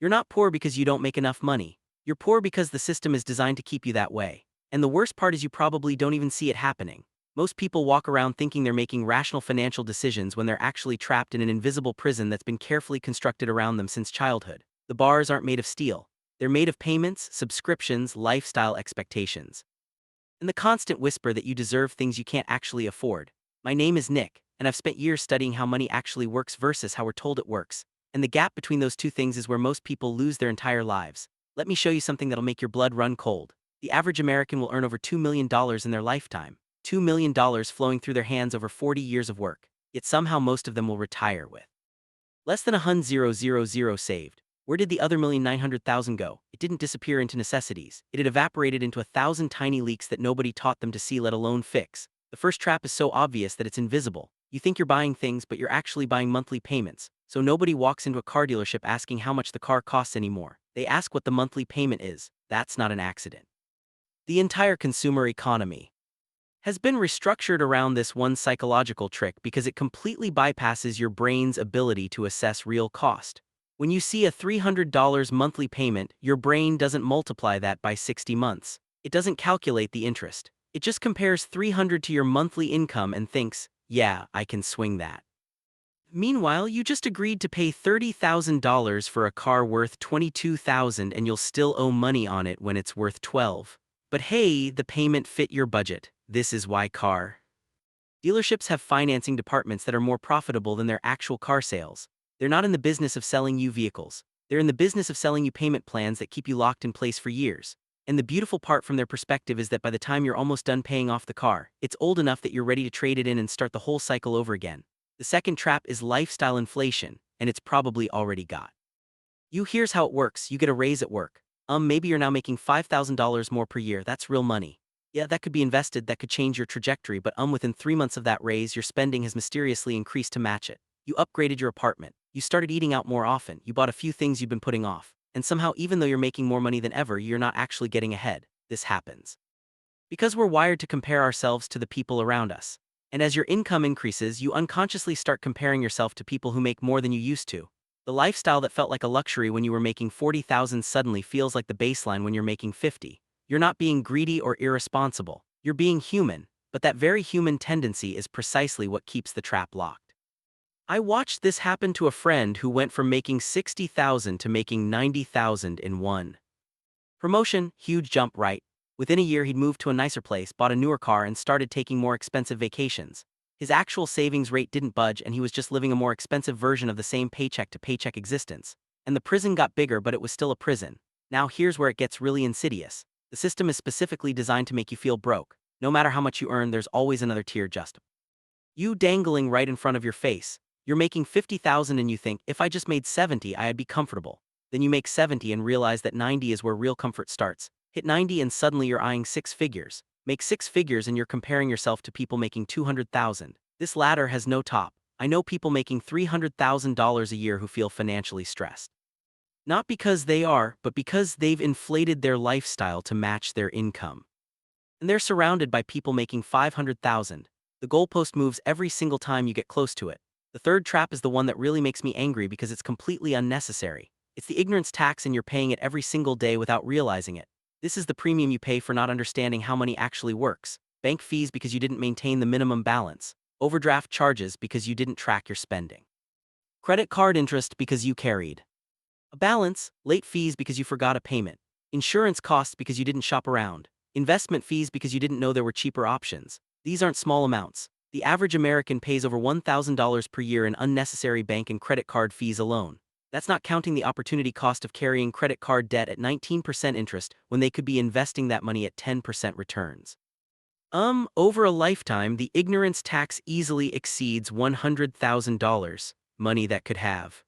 You're not poor because you don't make enough money. You're poor because the system is designed to keep you that way. And the worst part is you probably don't even see it happening. Most people walk around thinking they're making rational financial decisions when they're actually trapped in an invisible prison that's been carefully constructed around them since childhood. The bars aren't made of steel. They're made of payments, subscriptions, lifestyle expectations, and the constant whisper that you deserve things you can't actually afford. My name is Nick, and I've spent years studying how money actually works versus how we're told it works. And the gap between those two things is where most people lose their entire lives. Let me show you something that'll make your blood run cold. The average American will earn over $2 million in their lifetime. $2 million flowing through their hands over 40 years of work. Yet somehow most of them will retire with less than $100,000 saved. Where did the other 1,900,000 go? It didn't disappear into necessities. It had evaporated into 1,000 tiny leaks that nobody taught them to see, let alone fix. The first trap is so obvious that it's invisible. You think you're buying things, but you're actually buying monthly payments. So nobody walks into a car dealership asking how much the car costs anymore. They ask what the monthly payment is. That's not an accident. The entire consumer economy has been restructured around this one psychological trick because it completely bypasses your brain's ability to assess real cost. When you see a $300 monthly payment, your brain doesn't multiply that by 60 months. It doesn't calculate the interest. It just compares 300 to your monthly income and thinks, yeah, I can swing that. Meanwhile, you just agreed to pay $30,000 for a car worth $22,000 and you'll still owe money on it when it's worth $12,000. But hey, the payment fit your budget. This is why car dealerships have financing departments that are more profitable than their actual car sales. They're not in the business of selling you vehicles. They're in the business of selling you payment plans that keep you locked in place for years. And the beautiful part from their perspective is that by the time you're almost done paying off the car, it's old enough that you're ready to trade it in and start the whole cycle over again. The second trap is lifestyle inflation, and it's probably already got you. Here's how it works. You get a raise at work. Maybe you're now making $5,000 more per year. That's real money. Yeah, that could be invested, that could change your trajectory, but within 3 months of that raise, your spending has mysteriously increased to match it. You upgraded your apartment. You started eating out more often. You bought a few things you've been putting off. And somehow, even though you're making more money than ever, you're not actually getting ahead. This happens because we're wired to compare ourselves to the people around us. And as your income increases, you unconsciously start comparing yourself to people who make more than you used to. The lifestyle that felt like a luxury when you were making $40,000 suddenly feels like the baseline when you're making $50,000. You're not being greedy or irresponsible. You're being human, but that very human tendency is precisely what keeps the trap locked. I watched this happen to a friend who went from making $60,000 to making $90,000 in one promotion. Huge jump, right? Within a year, he'd moved to a nicer place, bought a newer car, and started taking more expensive vacations. His actual savings rate didn't budge, and he was just living a more expensive version of the same paycheck-to-paycheck existence. And the prison got bigger, but it was still a prison. Now here's where it gets really insidious. The system is specifically designed to make you feel broke. No matter how much you earn, there's always another tier just you dangling right in front of your face. You're making $50,000 and you think, if I just made 70, I'd be comfortable. Then you make 70 and realize that 90 is where real comfort starts. Hit 90 and suddenly you're eyeing 6 figures. Make 6 figures and you're comparing yourself to people making $200,000. This ladder has no top. I know people making $300,000 a year who feel financially stressed. Not because they are, but because they've inflated their lifestyle to match their income. And they're surrounded by people making $500,000. The goalpost moves every single time you get close to it. The third trap is the one that really makes me angry because it's completely unnecessary. It's the ignorance tax and you're paying it every single day without realizing it. This is the premium you pay for not understanding how money actually works. Bank fees because you didn't maintain the minimum balance. Overdraft charges because you didn't track your spending. Credit card interest because you carried a balance. Late fees because you forgot a payment. Insurance costs because you didn't shop around. Investment fees because you didn't know there were cheaper options. These aren't small amounts. The average American pays over $1,000 per year in unnecessary bank and credit card fees alone. That's not counting the opportunity cost of carrying credit card debt at 19% interest when they could be investing that money at 10% returns. Over a lifetime, the ignorance tax easily exceeds $100,000, money that could have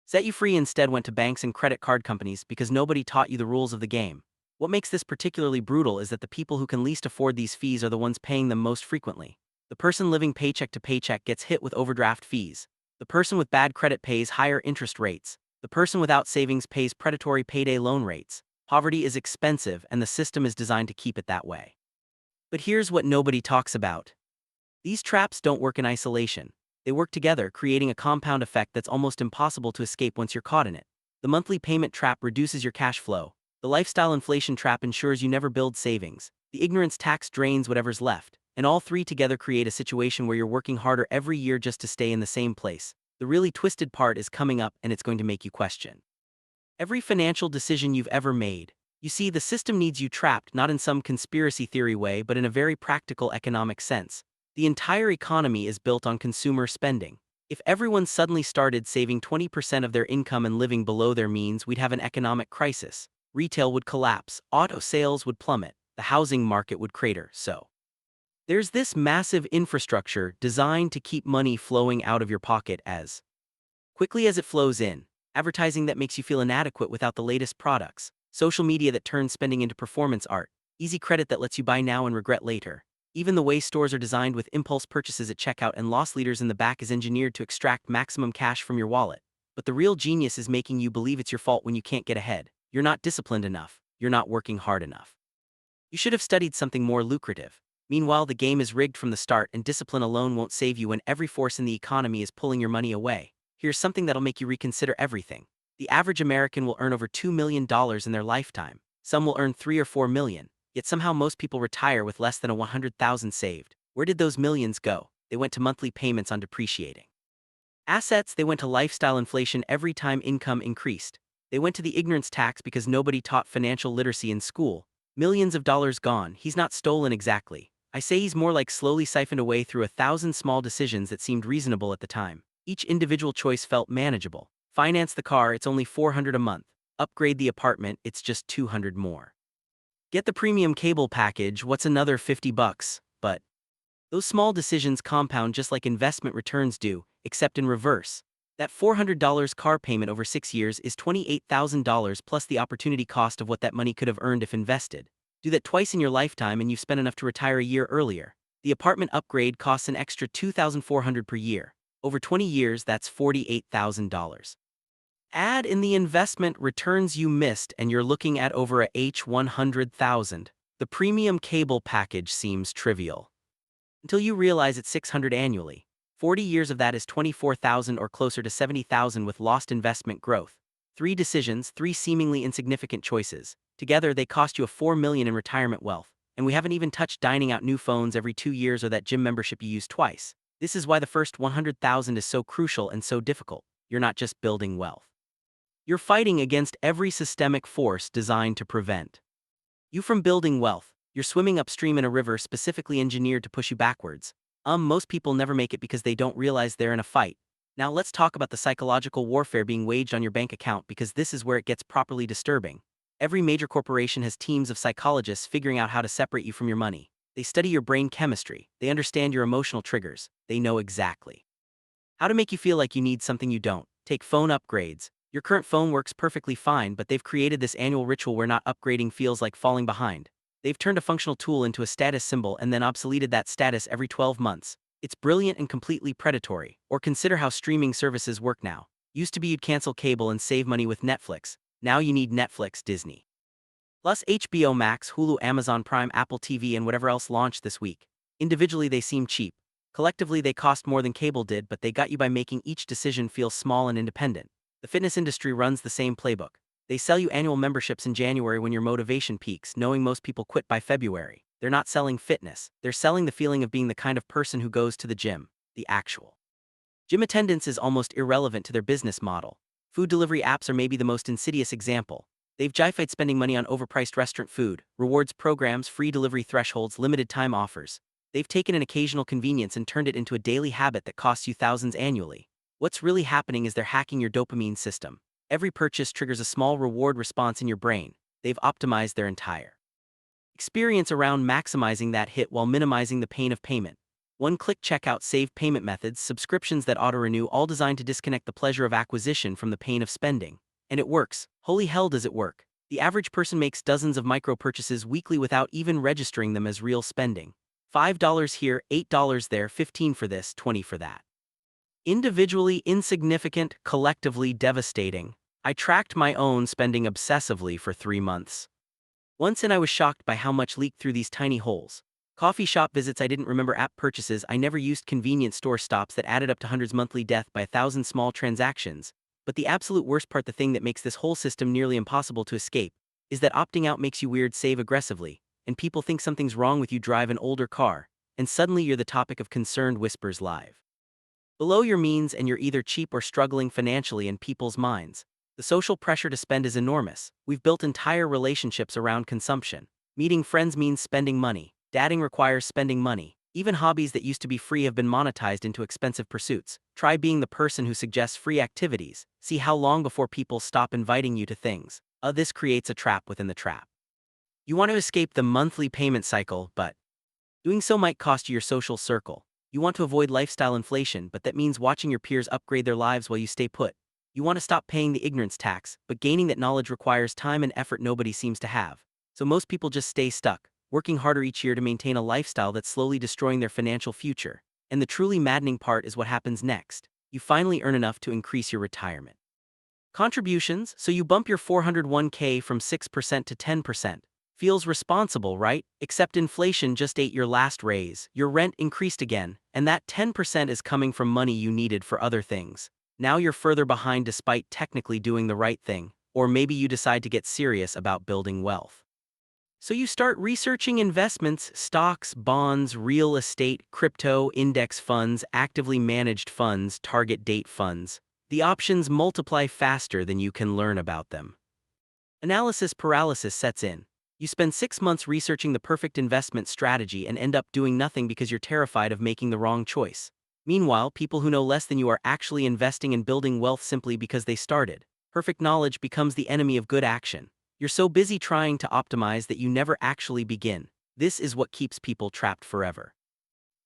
set you free instead went to banks and credit card companies because nobody taught you the rules of the game. What makes this particularly brutal is that the people who can least afford these fees are the ones paying them most frequently. The person living paycheck to paycheck gets hit with overdraft fees. The person with bad credit pays higher interest rates. The person without savings pays predatory payday loan rates. Poverty is expensive and the system is designed to keep it that way. But here's what nobody talks about. These traps don't work in isolation. They work together, creating a compound effect that's almost impossible to escape once you're caught in it. The monthly payment trap reduces your cash flow. The lifestyle inflation trap ensures you never build savings. The ignorance tax drains whatever's left. And all three together create a situation where you're working harder every year just to stay in the same place. The really twisted part is coming up, and it's going to make you question every financial decision you've ever made. You see, the system needs you trapped, not in some conspiracy theory way, but in a very practical economic sense. The entire economy is built on consumer spending. If everyone suddenly started saving 20% of their income and living below their means, we'd have an economic crisis. Retail would collapse, auto sales would plummet, the housing market would crater. So there's this massive infrastructure designed to keep money flowing out of your pocket as quickly as it flows in. Advertising that makes you feel inadequate without the latest products. Social media that turns spending into performance art. Easy credit that lets you buy now and regret later. Even the way stores are designed with impulse purchases at checkout and loss leaders in the back is engineered to extract maximum cash from your wallet. But the real genius is making you believe it's your fault when you can't get ahead. You're not disciplined enough. You're not working hard enough. You should have studied something more lucrative. Meanwhile, the game is rigged from the start, and discipline alone won't save you when every force in the economy is pulling your money away. Here's something that'll make you reconsider everything. The average American will earn over $2 million in their lifetime. Some will earn 3 or 4 million. Yet somehow most people retire with less than 100,000 saved. Where did those millions go? They went to monthly payments on depreciating assets. They went to lifestyle inflation every time income increased. They went to the ignorance tax because nobody taught financial literacy in school. Millions of dollars gone. He's not stolen exactly. I say he's more like slowly siphoned away through 1,000 small decisions that seemed reasonable at the time. Each individual choice felt manageable. Finance the car, it's only $400 a month. Upgrade the apartment, it's just $200 more. Get the premium cable package, what's another $50? But those small decisions compound just like investment returns do, except in reverse. That $400 car payment over 6 years is $28,000 plus the opportunity cost of what that money could have earned if invested. Do that twice in your lifetime and you've spent enough to retire a year earlier. The apartment upgrade costs an extra $2,400 per year. Over 20 years, that's $48,000. Add in the investment returns you missed and you're looking at over a $100,000. The premium cable package seems trivial until you realize it's $600 annually. 40 years of that is $24,000 or closer to $70,000 with lost investment growth. 3 decisions, 3 seemingly insignificant choices. Together, they cost you a $4 million in retirement wealth. And we haven't even touched dining out new phones every 2 years or that gym membership you use twice. This is why the first $100,000 is so crucial and so difficult. You're not just building wealth. You're fighting against every systemic force designed to prevent you from building wealth. You're swimming upstream in a river specifically engineered to push you backwards. Most people never make it because they don't realize they're in a fight. Now let's talk about the psychological warfare being waged on your bank account, because this is where it gets properly disturbing. Every major corporation has teams of psychologists figuring out how to separate you from your money. They study your brain chemistry. They understand your emotional triggers. They know exactly how to make you feel like you need something you don't. Take phone upgrades. Your current phone works perfectly fine, but they've created this annual ritual where not upgrading feels like falling behind. They've turned a functional tool into a status symbol and then obsoleted that status every 12 months. It's brilliant and completely predatory. Or consider how streaming services work now. Used to be you'd cancel cable and save money with Netflix. Now you need Netflix, Disney plus HBO Max, Hulu, Amazon Prime, Apple TV, and whatever else launched this week. Individually they seem cheap. Collectively they cost more than cable did, but they got you by making each decision feel small and independent. The fitness industry runs the same playbook. They sell you annual memberships in January when your motivation peaks, knowing most people quit by February. They're not selling fitness. They're selling the feeling of being the kind of person who goes to the gym. The actual gym attendance is almost irrelevant to their business model. Food delivery apps are maybe the most insidious example. They've justified spending money on overpriced restaurant food, rewards programs, free delivery thresholds, limited time offers. They've taken an occasional convenience and turned it into a daily habit that costs you thousands annually. What's really happening is they're hacking your dopamine system. Every purchase triggers a small reward response in your brain. They've optimized their entire experience around maximizing that hit while minimizing the pain of payment. One-click checkout, saved payment methods, subscriptions that auto-renew, all designed to disconnect the pleasure of acquisition from the pain of spending. And it works. Holy hell, does it work. The average person makes dozens of micro-purchases weekly without even registering them as real spending. $5 here, $8 there, $15 for this, $20 for that. Individually insignificant, collectively devastating. I tracked my own spending obsessively for 3 months. Once in, I was shocked by how much leaked through these tiny holes. Coffee shop visits I didn't remember, app purchases I never used, convenience store stops that added up to hundreds, monthly death by 1,000 small transactions. But the absolute worst part, the thing that makes this whole system nearly impossible to escape, is that opting out makes you weird save aggressively, and people think something's wrong with you drive an older car, and suddenly you're the topic of concerned whispers live. Below your means and you're either cheap or struggling financially in people's minds. The social pressure to spend is enormous. We've built entire relationships around consumption. Meeting friends means spending money. Dating requires spending money. Even hobbies that used to be free have been monetized into expensive pursuits. Try being the person who suggests free activities. See how long before people stop inviting you to things. This creates a trap within the trap. You want to escape the monthly payment cycle, but doing so might cost you your social circle. You want to avoid lifestyle inflation, but that means watching your peers upgrade their lives while you stay put. You want to stop paying the ignorance tax, but gaining that knowledge requires time and effort nobody seems to have. So most people just stay stuck, working harder each year to maintain a lifestyle that's slowly destroying their financial future. And the truly maddening part is what happens next. You finally earn enough to increase your retirement contributions, so you bump your 401k from 6% to 10%. Feels responsible, right? Except inflation just ate your last raise, your rent increased again, and that 10% is coming from money you needed for other things. Now you're further behind despite technically doing the right thing, or maybe you decide to get serious about building wealth. So you start researching investments, stocks, bonds, real estate, crypto, index funds, actively managed funds, target date funds. The options multiply faster than you can learn about them. Analysis paralysis sets in. You spend 6 months researching the perfect investment strategy and end up doing nothing because you're terrified of making the wrong choice. Meanwhile, people who know less than you are actually investing and building wealth simply because they started. Perfect knowledge becomes the enemy of good action. You're so busy trying to optimize that you never actually begin. This is what keeps people trapped forever.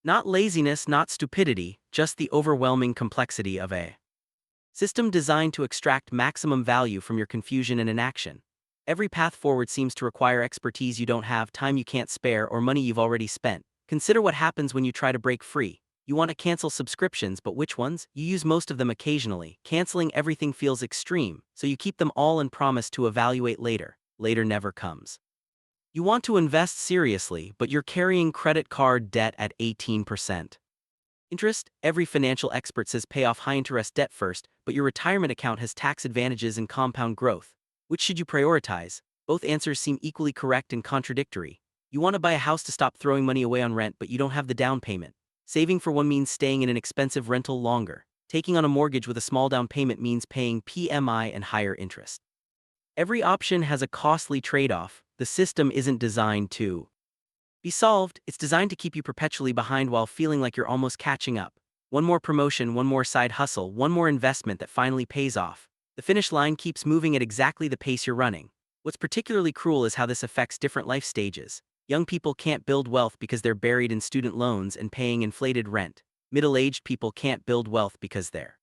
Not laziness, not stupidity, just the overwhelming complexity of a system designed to extract maximum value from your confusion and inaction. Every path forward seems to require expertise you don't have, time you can't spare, or money you've already spent. Consider what happens when you try to break free. You want to cancel subscriptions, but which ones? You use most of them occasionally. Canceling everything feels extreme, so you keep them all and promise to evaluate later. Later never comes. You want to invest seriously, but you're carrying credit card debt at 18% interest. Every financial expert says pay off high-interest debt first, but your retirement account has tax advantages and compound growth. Which should you prioritize? Both answers seem equally correct and contradictory. You want to buy a house to stop throwing money away on rent, but you don't have the down payment. Saving for one means staying in an expensive rental longer. Taking on a mortgage with a small down payment means paying PMI and higher interest. Every option has a costly trade-off. The system isn't designed to be solved, it's designed to keep you perpetually behind while feeling like you're almost catching up. One more promotion, one more side hustle, one more investment that finally pays off. The finish line keeps moving at exactly the pace you're running. What's particularly cruel is how this affects different life stages. Young people can't build wealth because they're buried in student loans and paying inflated rent. Middle-aged people can't build wealth because they're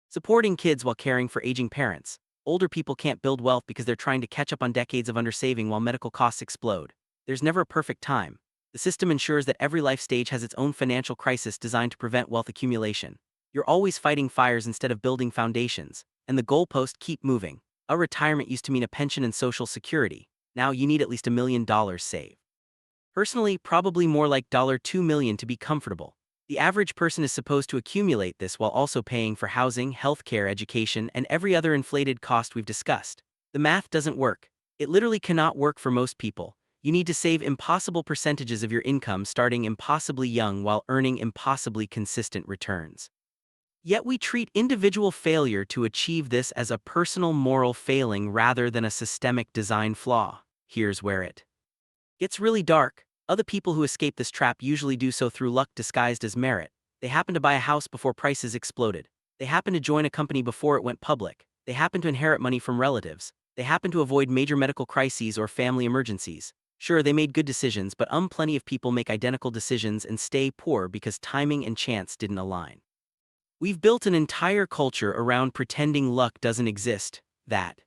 supporting kids while caring for aging parents. Older people can't build wealth because they're trying to catch up on decades of undersaving while medical costs explode. There's never a perfect time. The system ensures that every life stage has its own financial crisis designed to prevent wealth accumulation. You're always fighting fires instead of building foundations, and the goalposts keep moving. A retirement used to mean a pension and social security. Now you need at least $1 million saved. Personally, probably more like $2 million to be comfortable. The average person is supposed to accumulate this while also paying for housing, healthcare, education, and every other inflated cost we've discussed. The math doesn't work. It literally cannot work for most people. You need to save impossible percentages of your income starting impossibly young while earning impossibly consistent returns. Yet we treat individual failure to achieve this as a personal moral failing rather than a systemic design flaw. Here's where it gets really dark. Other people who escape this trap usually do so through luck disguised as merit. They happen to buy a house before prices exploded. They happen to join a company before it went public. They happen to inherit money from relatives. They happen to avoid major medical crises or family emergencies. Sure, they made good decisions, but plenty of people make identical decisions and stay poor because timing and chance didn't align. We've built an entire culture around pretending luck doesn't exist, that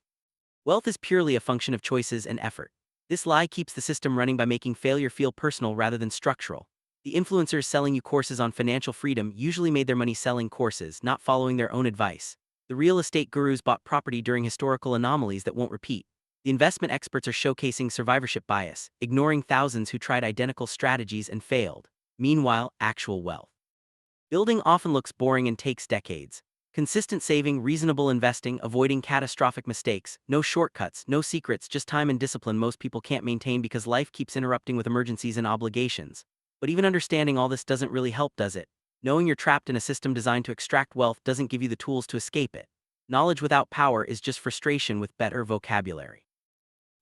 wealth is purely a function of choices and effort. This lie keeps the system running by making failure feel personal rather than structural. The influencers selling you courses on financial freedom usually made their money selling courses, not following their own advice. The real estate gurus bought property during historical anomalies that won't repeat. The investment experts are showcasing survivorship bias, ignoring thousands who tried identical strategies and failed. Meanwhile, actual wealth building often looks boring and takes decades. Consistent saving, reasonable investing, avoiding catastrophic mistakes, no shortcuts, no secrets, just time and discipline most people can't maintain because life keeps interrupting with emergencies and obligations. But even understanding all this doesn't really help, does it? Knowing you're trapped in a system designed to extract wealth doesn't give you the tools to escape it. Knowledge without power is just frustration with better vocabulary.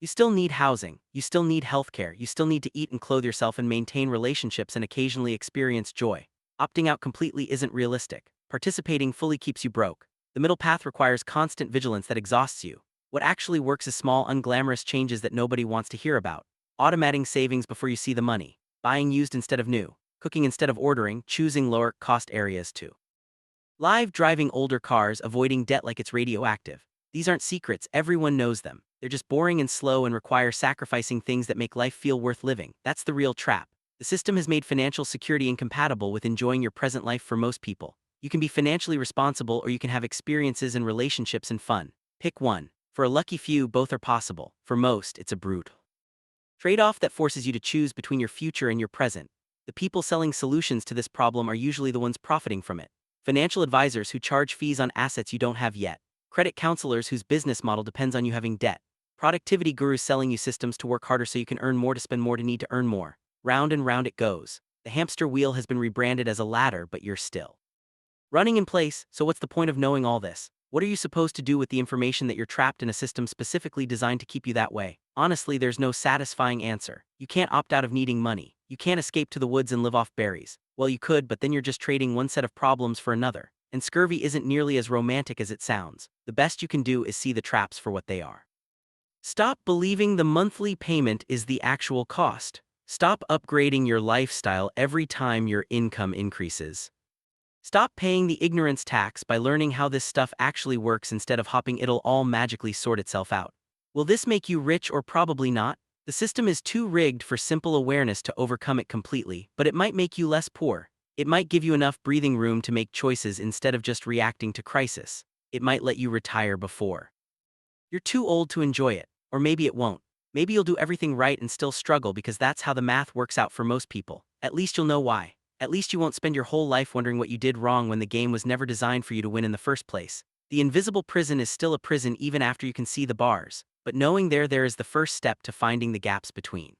You still need housing, you still need healthcare, you still need to eat and clothe yourself and maintain relationships and occasionally experience joy. Opting out completely isn't realistic. Participating fully keeps you broke. The middle path requires constant vigilance that exhausts you. What actually works is small, unglamorous changes that nobody wants to hear about. Automating savings before you see the money. Buying used instead of new. Cooking instead of ordering. Choosing lower cost areas too. Live driving older cars, avoiding debt like it's radioactive. These aren't secrets, everyone knows them. They're just boring and slow and require sacrificing things that make life feel worth living. That's the real trap. The system has made financial security incompatible with enjoying your present life for most people. You can be financially responsible or you can have experiences and relationships and fun. Pick one. For a lucky few, both are possible. For most, it's a brutal trade-off that forces you to choose between your future and your present. The people selling solutions to this problem are usually the ones profiting from it. Financial advisors who charge fees on assets you don't have yet. Credit counselors whose business model depends on you having debt. Productivity gurus selling you systems to work harder so you can earn more, to spend more, to need to earn more. Round and round it goes. The hamster wheel has been rebranded as a ladder, but you're still running in place. So what's the point of knowing all this? What are you supposed to do with the information that you're trapped in a system specifically designed to keep you that way? Honestly, there's no satisfying answer. You can't opt out of needing money. You can't escape to the woods and live off berries. Well, you could, but then you're just trading one set of problems for another. And scurvy isn't nearly as romantic as it sounds. The best you can do is see the traps for what they are. Stop believing the monthly payment is the actual cost. Stop upgrading your lifestyle every time your income increases. Stop paying the ignorance tax by learning how this stuff actually works instead of hoping it'll all magically sort itself out. Will this make you rich or probably not? The system is too rigged for simple awareness to overcome it completely, but it might make you less poor. It might give you enough breathing room to make choices instead of just reacting to crisis. It might let you retire before you're too old to enjoy it. Or maybe it won't. Maybe you'll do everything right and still struggle because that's how the math works out for most people. At least you'll know why. At least you won't spend your whole life wondering what you did wrong when the game was never designed for you to win in the first place. The invisible prison is still a prison even after you can see the bars, but knowing there is the first step to finding the gaps between.